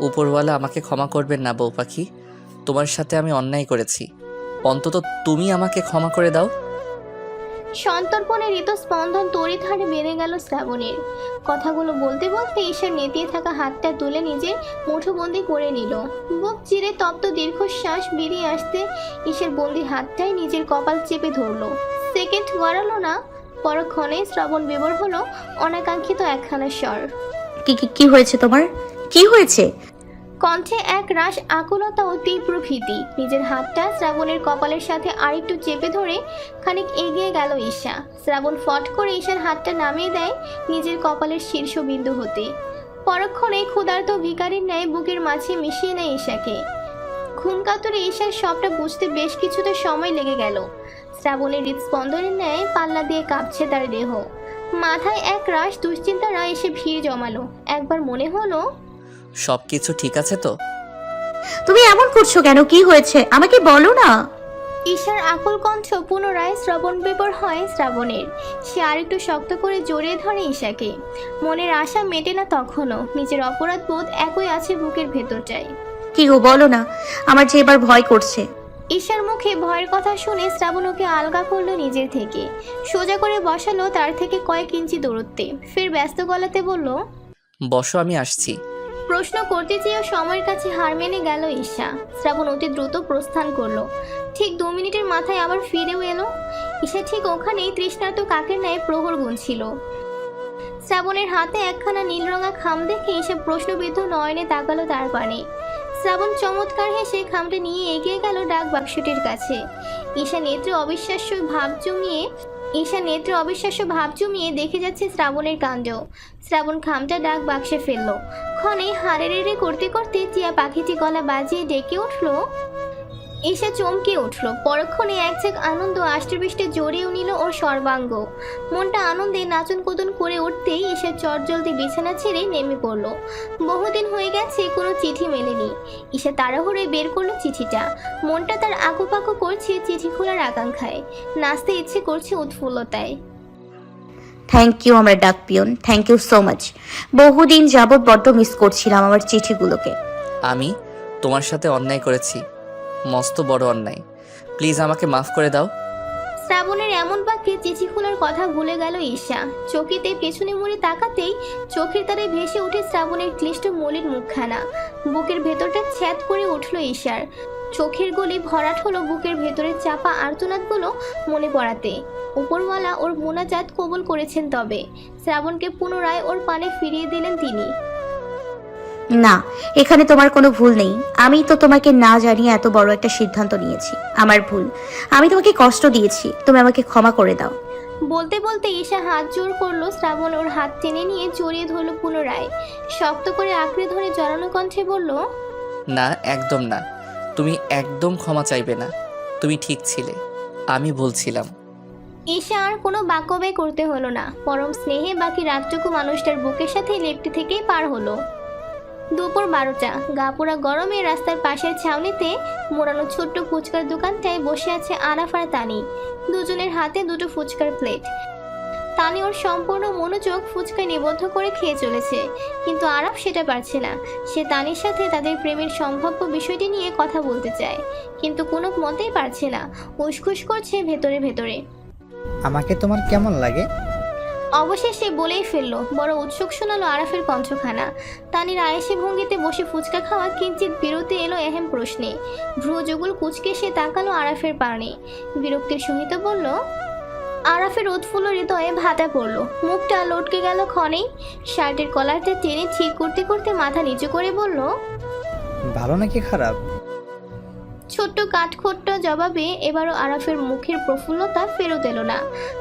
উপরওয়ালা আমাকে ক্ষমা করবেন না বউ পাখি, তোমার সাথে আমি অন্যায় করেছি, অন্তত তুমি আমাকে ক্ষমা করে দাও। সন্তর্পণে হৃদস্পন্দন তড়িৎ হারে বেড়ে গেল শ্রাবণের। কথাগুলো বলতে বলতে ঈশার নেতিয়ে থাকা হাতটা তুলে নিজের মুঠোবন্দি করে নিল। বুক চিরে তপ্ত দীর্ঘশ্বাস বেরিয়ে আসতে ঈশার বন্দি হাতটাই নিজের কপাল চেপে ধরলো। সেকেন্ড গড়ালো না, পরক্ষণে শ্রাবণ বিবর হলো অনাকাঙ্ক্ষিত একখানা স্বর। কি হয়েছে তোমার? কি হয়েছে? কণ্ঠে এক রাশ আকুলতা ও তীব্র ভীতি। নিজের হাতটা শ্রাবণের কপালের সাথে আরেকটু চেপে ধরে খানিক এগিয়ে গেল ঈশা। শ্রাবণ ফট করে ঈশার হাতটা নামিয়ে দেয় নিজের কপালের শীর্ষবিন্দু হতে। পরক্ষণে ক্ষুধার্ত ভিখারির ন্যায় বুকের মাঝে মিশিয়ে নেয় ঈশাকে। ঘুমকাতুরে ঈশার সবটা বুঝতে বেশ কিছুটা সময় লেগে গেল। শ্রাবণের হৃদস্পন্দনের ন্যায় পাল্লা দিয়ে কাঁপছে তার দেহ। মাথায় এক রাশ দুশ্চিন্তারা এসে ভিড় জমালো। একবার মনে হলো, সব কিছু ঠিক আছে তো? তুমি এমন করছো কেন? কি হয়েছে আমাকে বলো না। ঈশার আকুল কণ্ঠ পুনরায় শ্রবণ বিবর হয় শ্রাবণের। সে আরেকটু শক্ত করে জড়িয়ে ধরে ঈশাকে। মনের আশা মেটে না তখনও। নিজের অপরাধ বোধ একই আছে বুকের ভেতরটায়। কি গো বলো না, আমার যে এবার ভয় করছে। ঈশার মুখে ভয়ের কথা শুনে শ্রাবণ ওকে আলগা করলো নিজের থেকে, সোজা করে বসালো তার থেকে কয়েক ইঞ্চি দূরত্বে। ফের ব্যস্ত গলাতে বলল, বসো, আমি আসছি। প্রশ্ন করতে চেয়েও সময়ের কাছে হার মেনে গেল ঈশা। শ্রাবণ অতি দ্রুত প্রস্থান করলো। ঠিক 2 মিনিটের মাথায় আবার ফিরেও এলো। ঈশা ঠিক ওখানেই তৃষ্ণার্ত কাকের ন্যায় প্রহর গুনছিল। শ্রাবণের হাতে একখানা নীল রঙা খাম দেখে ঈশা প্রশ্নবিদ্ধ নয়নে তাকালো তার পানে। শ্রাবণ চমৎকার হেসে খামটা নিয়ে এগিয়ে গেল ডাক বাক্সটির কাছে। ঈশা নেত্রে অবিশ্বাস্য ভাব জমিয়ে দেখে যাচ্ছে শ্রাবণের কাণ্ড। শ্রাবণ খামটা ডাক বাক্সে ফেললো। ক্ষণে হারে রেড়ে করতে করতে টিয়া পাখিটি গলা বাজিয়ে ডেকে উঠল। ঈশা চমকে উঠল। পরক্ষণে এক ঝাঁক আনন্দ আষ্টেপৃষ্টে জড়িয়ে নিল ওর সর্বাঙ্গ। মনটা আনন্দে নাচন কোদন করে উঠতেই ঈশা চটজলদি বিছানা ছেড়ে নেমে পড়ল। বহুদিন হয়ে গেছে কোনো চিঠি মেলেনি। ঈশা তাড়াহুড়ে বের করলো চিঠিটা। মনটা তার আকুপাকু করছে চিঠি খোলার আকাঙ্ক্ষায়। নাচতে ইচ্ছে করছে উৎফুল্লতায়। থ্যাংক ইউ আমার ডাক পিয়ন, থ্যাংক ইউ সো মাচ। বহুদিন যাবৎ বড্ড মিস করছিলাম আমার চিঠিগুলোকে। আমি তোমার সাথে অন্যায় করেছি, মস্ত বড় অন্যায়। প্লিজ আমাকে মাফ করে দাও। শ্রাবণের এমন বাক্যে চিঠি খোলার কথা ভুলে গেল ঈশা। চকিতে পেছনে মুড়ে তাকাতেই চোখের তারে ভেসে উঠে শ্রাবণের ক্লিষ্ট মলির মুখখানা। বুকের ভেতরটা ছ্যাদ করে উঠল ঈশার। চোখের গলি ভরাট হলো বুকের ভেতরের চাপা আর্তনাদগুলো মনে পড়াতে। উপরওয়ালা ওর মোনাজাত কবুল করেছেন। তবে শ্রাবণকে পুনরায় ওর পানে ফিরিয়ে দিলেন তিনি। না, এখানে তোমার কোনো ভুল নেই। আমি তো তোমাকে না জানিয়ে এত বড় একটা সিদ্ধান্ত নিয়েছি। আমার ভুল, আমি তোমাকে কষ্ট দিয়েছি, তুমি আমাকে ক্ষমা করে দাও। বলতে বলতে ঈশা হাত জোর করলো। শ্রাবণ ওর হাত টেনে নিয়ে জড়িয়ে ধরল পুনরায়। শক্ত করে আঁকড়ে ধরে জড়ানো কণ্ঠে বলল, না, একদম না। তুমি একদম ক্ষমা চাইবে না। তুমি ঠিক ছিলে, আমি বলছিলাম। ঈশা আর কোনো বাক্য ব্যয় করতে হলো না। পরম স্নেহে বাকি রাতটুকু মানুষটার বুকের সাথে লেপ্টে থেকেই পার হলো। দুপুর 12টা, গা পোড়া গরমে রাস্তার পাশের ছাউনিতে মোড়ানো ছোট্ট ফুচকার দোকানটায় বসে আছে আরাফ আর তানি। দুজনের হাতে দুটো ফুচকার প্লেট। তানি ওর সম্পূর্ণ মনোযোগ ফুচকায় নিবদ্ধ করে খেয়ে চলেছে, কিন্তু আরাফ সেটা পারছে না। সে তানির সাথে তাদের প্রেমের সম্ভাব্য বিষয়টি নিয়ে কথা বলতে চায়, কিন্তু কোনো মতেই পারছে না। উসখুস করছে ভেতরে ভেতরে। আমাকে তোমার কেমন লাগে? অবশেষে বলেই ফেললো। বড় উৎসুক শোনালো আরাফের কণ্ঠখানা। তানির আয়েসে ভঙ্গিতে বসে ফুচকা খাওয়া কিঞ্চিত বিরতি এলো এহেম প্রশ্নে। ভ্রু যুগল কুচকে সে তাকালো আরাফের পানে, বিরক্তির সহিত বলল। আরাফের উৎফুল্ল হৃদয়ে ভাটা পড়লো, মুখটা লটকে গেল ক্ষণেই। শার্টের কলারটা টেনে ঠিক করতে করতে মাথা নিচু করে বলল, ভালো নাকি খারাপ? ছোট্ট কাঠখোট্ট জবাবে এবারও আরাফের মুখের প্রফুল্লতা ফেরত এলো না।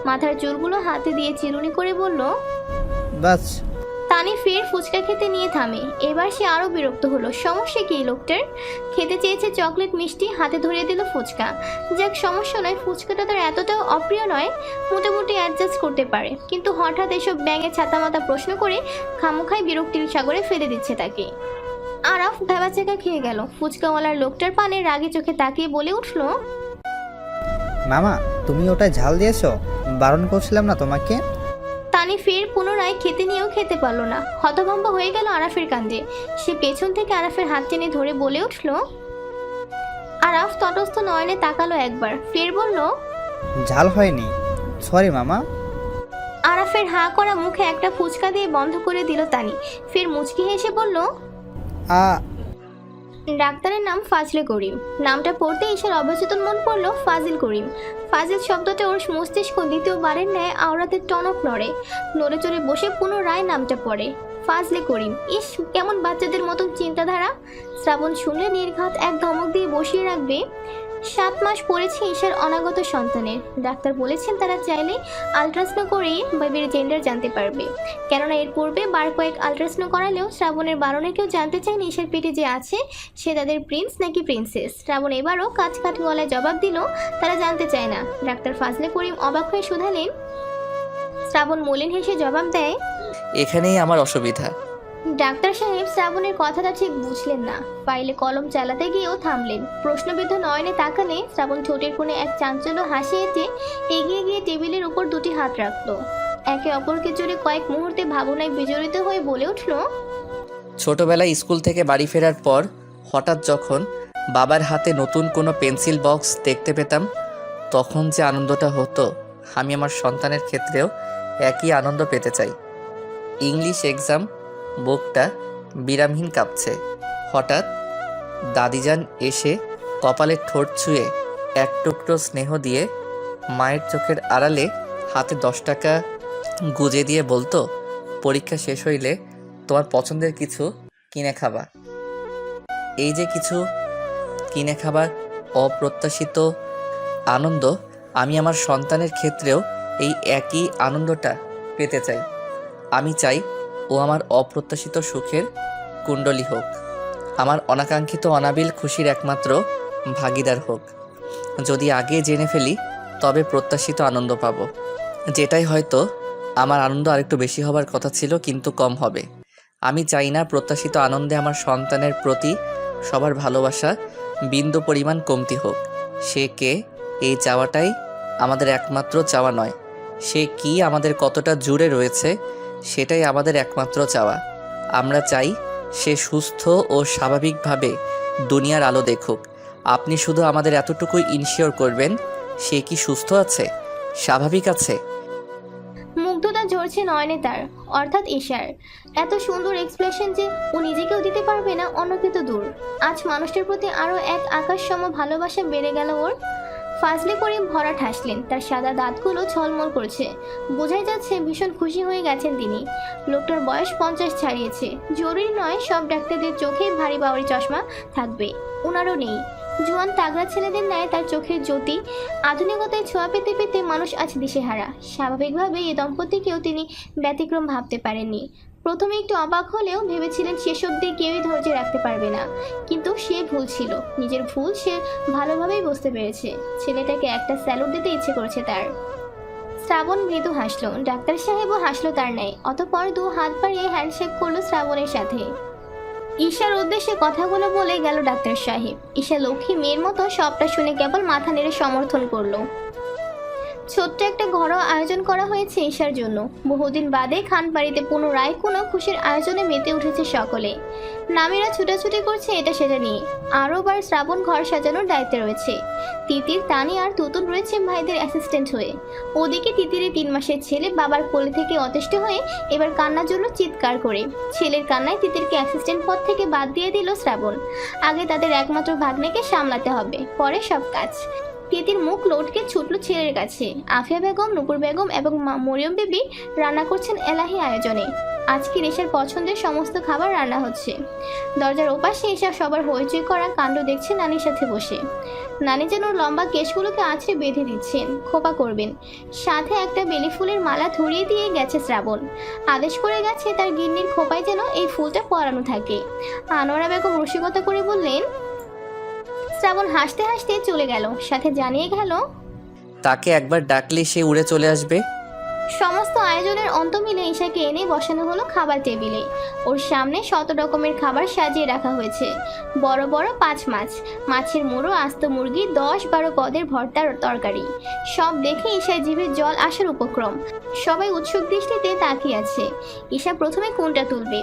মাথার চুলগুলো হাতে দিয়ে চিরুনি করে বলল। বাস। তানি ফের ফুচকা খেতে নিয়ে থামে। এবার সে আরো বিরক্ত হলো। সমস্যা কি লোকটার? খেতে চেয়েছে চকলেট মিষ্টি, হাতে ধরিয়ে দিল ফুচকা। যাক, সমস্যা নয়, ফুচকাটা তার এতটাও অপ্রিয় নয়, মোটামুটি অ্যাডজাস্ট করতে পারে। কিন্তু হঠাৎ এসব ব্যাঙে ছাতামাতা প্রশ্ন করে খামোখাই বিরক্তির সাগরে ফেলে দিচ্ছে তাকে। আরাফ ভেবাচাকা খেয়ে গেল। ফুচকাওয়ালার লোকটার পানে রাগী চোখে তাকিয়ে বলে উঠল, মামা, তুমি ওটা ঝাল দিয়েছো? বারণ করছিলাম না তোমাকে? তানি ফের পুনরায় খেতে নিয়েও খেতে পারল না। হতভম্ব হয়ে গেল আরাফের কাণ্ডে। সে পেছন থেকে আরাফের হাত টেনে ধরে বলে উঠল। আরাফ তটস্থ নয়নে তাকালো একবার, ফের বলল, ঝাল হয়নি, সরি মামা। আরাফের হাঁ করা মুখে একটা ফুচকা দিয়ে বন্ধ করে দিল তানি। ফের মুচকি হেসে বলল, ডাক্তারের নাম ফাজলে করিম। নামটা পড়তে ঈশার অবচেতন মন পড়ল ফাজিল করিম। ফাজিল শব্দটা ওর মস্তিষ্ক দ্বিতীয়বারের ন্যায় আওড়াতে টনক নড়ে। নড়ে চড়ে বসে পুনরায় নামটা পড়ে, ফাজলে করিম। ইস, কেমন বাচ্চাদের মতন চিন্তাধারা। শ্রাবণ শুনলে নির্ঘাত এক ধমক দিয়ে বসিয়ে রাখবে। 7 মাস পড়েছে ঈশার অনাগত সন্তানের। ডাক্তার বলেছেন তারা চাইলে আলট্রাসাউন্ড করেই বেবির জেন্ডার জানতে পারবে। কেননা এর পূর্বে বার কয়েক আলট্রাসাউন্ড করালেও শ্রাবণের বারণে কেউ জানতে চায়নি ঈশার পেটে যে আছে সে তাদের প্রিন্স নাকি প্রিন্সেস। শ্রাবণ এবারও কাজ গলায় জবাব দিল তারা জানতে চায় না। ডাক্তার ফাজলে করিম অবাক হয়ে শুধালেন। শ্রাবণ মলিন হেসে জবাব দেয়, এখানেই আমার অসুবিধা। ডাক্তার সাহেব শ্রাবণের কথাটা ঠিক বুঝলেন না। ফাইলে কলম চালাতে গিয়েও থামলেন। প্রশ্নবিদ্ধ নয়নে তাকালে শ্রাবণ ঠোঁটের কোণে এক চাঞ্চল্য হাসি এঁটে এগিয়ে গিয়ে টেবিলের উপর দুটি হাত রাখলো। একে অপরকে জুড়ে কয়েক মুহূর্তে ভাবনায় বিজড়িত হয়ে বলে উঠল, ছোটবেলায় স্কুল থেকে বাড়ি ফেরার পর হঠাৎ যখন বাবার হাতে নতুন কোনো পেন্সিল বক্স দেখতে পেতাম, তখন যে আনন্দটা হতো, আমি আমার সন্তানের ক্ষেত্রেও একই আনন্দ পেতে চাই। ইংলিশ এক্সাম বুকটা বিরামহীন কাঁপছে। হঠাৎ দাদিজান এসে কপালের ঠোঁট ছুঁয়ে এক টুকরো স্নেহ দিয়ে মায়ের চোখের আড়ালে হাতে 10 টাকা গুজে দিয়ে বলতো, পরীক্ষা শেষ হইলে তোমার পছন্দের কিছু কিনে খাবা। এই যে কিছু কিনে খাবার অপ্রত্যাশিত আনন্দ, আমি আমার সন্তানের ক্ষেত্রেও এই একই আনন্দটা পেতে চাই। আমি চাই ও আমার অপ্রত্যাশিত সুখের কুণ্ডলী হোক, আমার অনাকাঙ্ক্ষিত অনাবিল খুশির একমাত্র ভাগীদার হোক। যদি আগে জেনে ফেলি তবে প্রত্যাশিত আনন্দ পাবো, যেটাই হয়তো আমার আনন্দ আরেকটু বেশি হবার কথা ছিল, কিন্তু কম হবে। আমি চাই না প্রত্যাশিত আনন্দে আমার সন্তানের প্রতি সবার ভালোবাসা বিন্দু পরিমাণ কমতি হোক। সে কে, এই চাওয়াটাই আমাদের একমাত্র চাওয়া নয়। সে কি, আমাদের কতটা জুড়ে রয়েছে, সেটাই আমাদের একমাত্র চাওয়া। আমরা চাই সে সুস্থ ও স্বাভাবিকভাবে দুনিয়ার আলো দেখুক। আপনি শুধু আমাদের এতটুকুই ইনশিওর করবেন, সে কি সুস্থ আছে, স্বাভাবিক আছে। মুগ্ধতা ঝরছে নয়নে তার, অর্থাৎ ঈশার। এত সুন্দর এক্সপ্রেশন যে ও নিজেকেও দিতে পারবে না, অন্যকে তো দূর। আজ মানুষটার প্রতি আরও এক আকাশসম ভালোবাসা বেড়ে গেল ওর। ফাজলে করিম ভরাট হাসলেন, তার সাদা দাঁতগুলো ঝলমল করছে। বোঝাই যাচ্ছে ভীষণ খুশি হয়ে গেছেন তিনি। লোকটার বয়স 50 ছাড়িয়েছে। জরুরি নয় সব ডাক্তারদের চোখে ভারী বাওয়ারি চশমা থাকবে, ওনারও নেই। জোয়ান তাগড়া ছেলেদের ন্যায় তার চোখের জ্যোতি। আধুনিকতায় ছোঁয়া পেতে পেতে মানুষ আজ দিশেহারা। স্বাভাবিকভাবে এই দম্পতিকেও তিনি ব্যতিক্রম ভাবতে পারেননি। প্রথমে একটু অবাক হলেও ভেবেছিলেন শেষ অবধি কেউই ধৈর্য রাখতে পারবে না, কিন্তু সে ভুল ছিল। নিজের ভুল সে ভালোভাবেই বুঝতে পেরেছে। ছেলেটাকে একটা স্যালুট দিতে ইচ্ছে করেছে তার। শ্রাবণ মৃদু হাসলো, ডাক্তার সাহেবও হাসলো তার ন্যায়। অতঃপর 2 হাত বাড়িয়ে হ্যান্ডশেক করলো শ্রাবণের সাথে। ঈশার উদ্দেশ্যে কথাগুলো বলে গেল ডাক্তার সাহেব। ঈশা লক্ষ্মী মেয়ের মতো সবটা শুনে কেবল মাথা নেড়ে সমর্থন করলো। ছোট্ট একটা ঘরোয়া আয়োজন করা হয়েছে ঈশার জন্য। বহুদিন বাদে খানবাড়িতে পুনরায় কোনো খুশির আয়োজনে মেতে উঠেছে সকলে। নামিরা ছুটাছুটি করছে এটা সেটা নিয়ে। আরও বার শ্রাবণ ঘর সাজানোর দায়িত্বে রয়েছে। তিতির, তানি আর তুতুল রয়েছে ভাইদের অ্যাসিস্ট্যান্ট হয়ে। ওদিকে তিতিরের 3 মাসের ছেলে বাবার কোলে থেকে অতিষ্ঠ হয়ে এবার কান্নার জন্য চিৎকার করে। ছেলের কান্নায় তিতিরকে অ্যাসিস্ট্যান্ট পদ থেকে বাদ দিয়ে দিল শ্রাবণ। আগে তাদের একমাত্র ভাগ্নেকে সামলাতে হবে, পরে সব কাজ। তিতির মুখ লটকে ছুটল ছেলের কাছে। আফিয়া বেগম, নূপুর বেগম এবং মরিয়ম বিবি রান্না করছেন এলাহি আয়োজনে। আজকে ঈশার পছন্দের সমস্ত খাবার রান্না হচ্ছে। দরজার ওপাশে ঈশা সবার হইচই করা কাণ্ড দেখছে নানির সাথে বসে। নানি যেন ওর লম্বা কেশগুলোকে আছড়ে বেঁধে দিচ্ছেন, খোপা করবেন। সাথে একটা বেলি ফুলের মালা ধরিয়ে দিয়ে গেছে শ্রাবণ। আদেশ করে গেছে তার গিন্নির খোপায় যেন এই ফুলটা পরানো থাকে। আনোয়ারা বেগম রসিকতা করে বললেন। শ্রাবণ হাসতে হাসতে চলে গেল, সাথে জানিয়ে গেল তাকে একবার ডাকলে সে উড়ে চলে আসবে। সমস্ত আয়োজনের অন্ত মিলে ঈশাকে এনে বসানো হলো খাবার টেবিলে। ওর সামনে 100 রকমের খাবার সাজিয়ে রাখা হয়েছে। বড় বড় 5 মাছ, মাছের মুড়ো, আস্ত মুরগি, 10-12 পদের ভর্তার তরকারি। সব দেখে ঈশার জিভে জল আসার উপক্রম। সবাই উৎসুক দৃষ্টিতে তাকিয়ে আছে। ঈশা প্রথমে কোনটা তুলবে।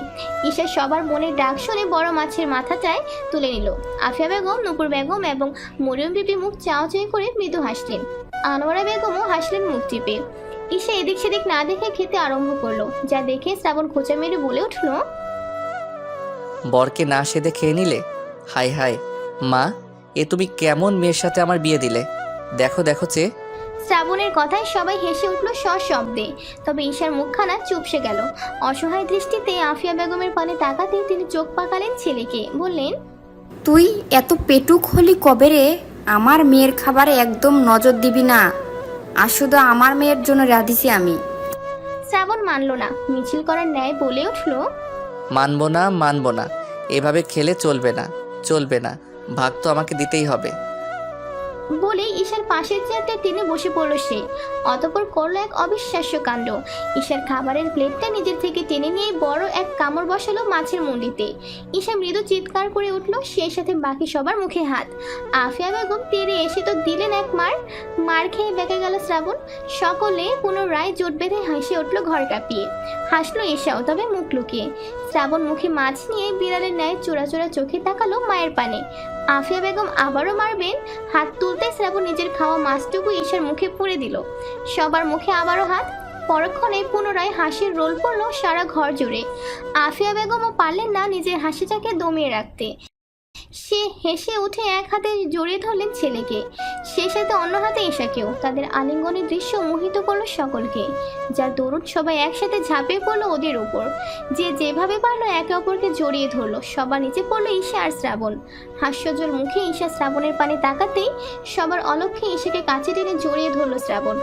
ঈশা সবার মনের ডাক শুনে বড় মাছের মাথাটায় তুলে নিল। আফিয়া বেগম, নূপুর বেগম এবং মরিয়ম বিবি মুখ চাওয়াচাই করে মৃদু হাসলেন। আনোয়ারা বেগমও হাসলেন মুখ টিপে। ঈশা এদিক সেদিক না দেখে খেতে আরম্ভ করলো, যা দেখে শ্রাবণ খোঁচা মেরে বলে উঠল, বরকে না সেদে খেয়ে নিলে? হাই হাই মা, এ তুমি কেমন মেয়ের সাথে আমার বিয়ে দিলে? দেখো দেখো চেয়ে। শ্রাবণের কথায় সবাই হেসে উঠল সশব্দে। তবে ঈশার মুখখানা চুপসে গেল। অসহায় দৃষ্টিতে আফিয়া বেগমের পানে তাকাতে তিনি চোখ পাকালেন ছেলেকে, বললেন, তুই এত পেটুক হলি কবে রে? আমার মেয়ের খাবারে একদম নজর দিবি না। আর শুধু আমার মেয়ের জন্য রাঁধিছি আমি। শ্রাবণ মানল না, মিছিল করার ন্যায় বলে উঠল, মানবো না মানবো না, এভাবে খেলে চলবে না, চলবে না, ভাগ তো আমাকে দিতেই হবে। বলে ঈশার পাশের চেয়ারটা টেনে বসে পড়ল সে। অতঃপর করলো এক অবিশ্বাস্য কাণ্ড। ঈশার খাবারের প্লেটটা নিজের থেকে টেনে নিয়ে বড় এক কামড় বসালো মাছের মুন্ডিতে। ঈশা মৃদু চিৎকার করে উঠল, সেই সাথে বাকি সবার মুখে হাত। আফিয়া বেগম তেড়ে এসে তো দিলেন এক মার খেয়ে বেঁকে গেল শ্রাবণ। সকলে পুনরায় জোট বেঁধে হেসে উঠল ঘর কাঁপিয়ে। হাসলো ঈশাও, তবে মুখ লুকিয়ে। শ্রাবণ মুখে মাছ নিয়ে বিড়ালের ন্যায় চোরা চোরা চোখে তাকালো মায়ের পানে। আফিয়া বেগম আবারও মারবেন, হাত তুলতে শ্রাবণ নিজের খাওয়া মাছটুকু ঈশার মুখে পুরে দিল। সবার মুখে আবারও হাত। পরক্ষণে পুনরায় হাসির রোল পড়লো সারা ঘর জুড়ে। আফিয়া বেগমও পারলেন না নিজের হাসিটাকে দমিয়ে রাখতে। সে হেসে উঠে এক হাতে জড়িয়ে ধরলেন ছেলেকে, সে সাথে অন্য হাতে ঈশাকেও। তাদের আলিঙ্গনের দৃশ্য মোহিত করলো সকলকে, যার দরুন সবাই একসাথে ঝাঁপিয়ে পড়লো ওদের উপর। যে যেভাবে পারলো একে অপরকে জড়িয়ে ধরলো। সবার নিচে পড়লো ঈশা আর শ্রাবণ। হাস্যজ্জ্বল মুখে ঈশা শ্রাবণের পানে তাকাতেই সবার অলক্ষ্যে ঈশাকে কাছে টেনে জড়িয়ে ধরলো শ্রাবণ।